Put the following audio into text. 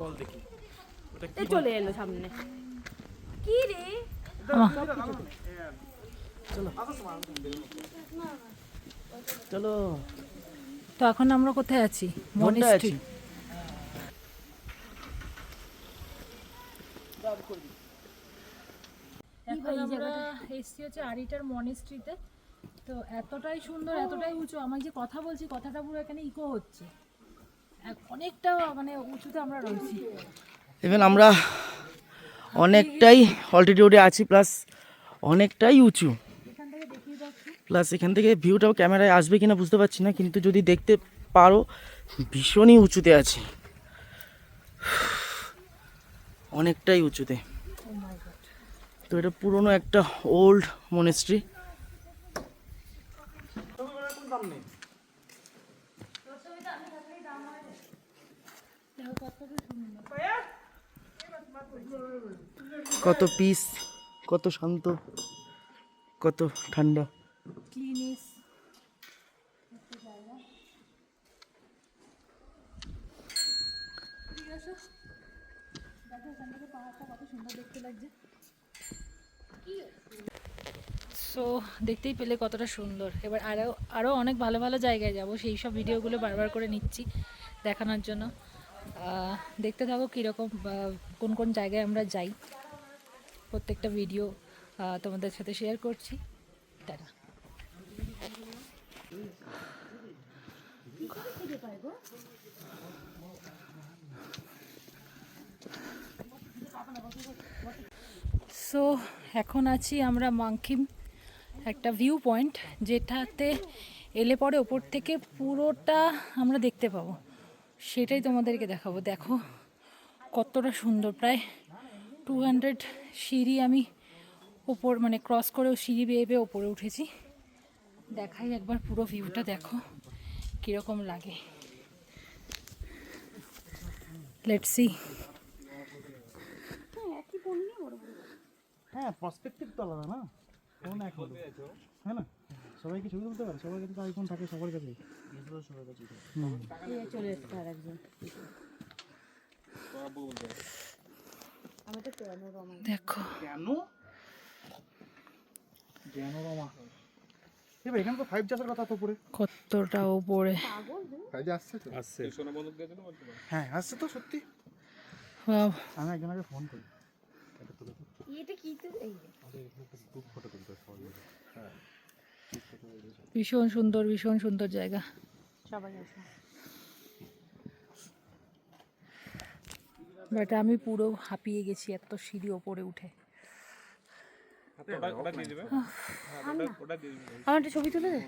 বল দেখি এ চলে এলো সামনে কি রে চলো চলো তো এখন আমরা কোথায় আছি? Monastery monastery. এখন আমরা এসছি হচ্ছে আরিটার মনেস্ট্রিতে। তো এতটাই সুন্দর, এতটাই উঁচু, আমি যে কথা বলছি কথাটা পুরো এখানে ইকো হচ্ছে, অনেকটা মানে উঁচুতে আমরা রয়েছি। ইভেন আমরা অনেকটাই অল্টিটিউডে আছি, প্লাস অনেকটাই উঁচু, এখান থেকে দেখিয়ে যাচ্ছি। প্লাস এখান থেকে ভিউটাও ক্যামেরায় আসবে কিনা বুঝতে পারছি না, কিন্তু যদি দেখতে পারো ভীষণই উঁচুতে আছি, অনেকটাই উঁচুতে। তো এটা পুরনো একটা ওল্ড মনেস্ট্রি। কত পিস, কত শান্ত, কত ঠান্ডা। ক্লিনিস সো দেখতেই পেলে কতটা সুন্দর। এবার আরও অনেক ভালো ভালো জায়গায় যাব, সেই সব ভিডিওগুলো বারবার করে নিচ্ছি দেখানোর জন্য। দেখতে থাকো কীরকম কোন কোন জায়গায় আমরা যাই, প্রত্যেকটা ভিডিও তোমাদের সাথে শেয়ার করছি। টাটা। সো এখন আছি আমরা মাংকিম, একটা ভিউ পয়েন্ট যেটাতে এলে পরে ওপর থেকে পুরোটা আমরা দেখতে পাবো, সেটাই তোমাদেরকে দেখাবো। দেখো কতটা সুন্দর, প্রায় 200 সিঁড়ি আমি ওপর মানে ক্রস করেও সিঁড়ি বেয়ে বেয়ে ওপরে উঠেছি। দেখাই একবার পুরো ভিউটা, দেখো কীরকম লাগে। Let's see. হ্যাঁ, পার্সপেক্টিভ তো আলাদা না, ফোন এক হলো, হ্যাঁ না, সবাই কি ছবি তুলতে পারে? সবার কাছে তো আইফোন থাকে, সবার কাছে সবার কাছে। চলে এসছে আর একজন দেখো কেন জ্ঞানোরমা এবার এখানে তো 5G আসার কথা তো উপরে। কতটা ওপরে। 5G আসছে তো, আসছে সোনা বন্ধক দিয়ে দিল। হ্যাঁ আসছে তো সত্যি। Wow, আমি একজনকে ফোন করি, এটা কি তো এই ভীষণ সুন্দর, ভীষণ সুন্দর জায়গা। সবাই আসে বাট আমি পুরো হাঁপিয়ে গেছি এত সিঁড়ি ওপরে উঠে। আমার একটা ছবি তুলে দে।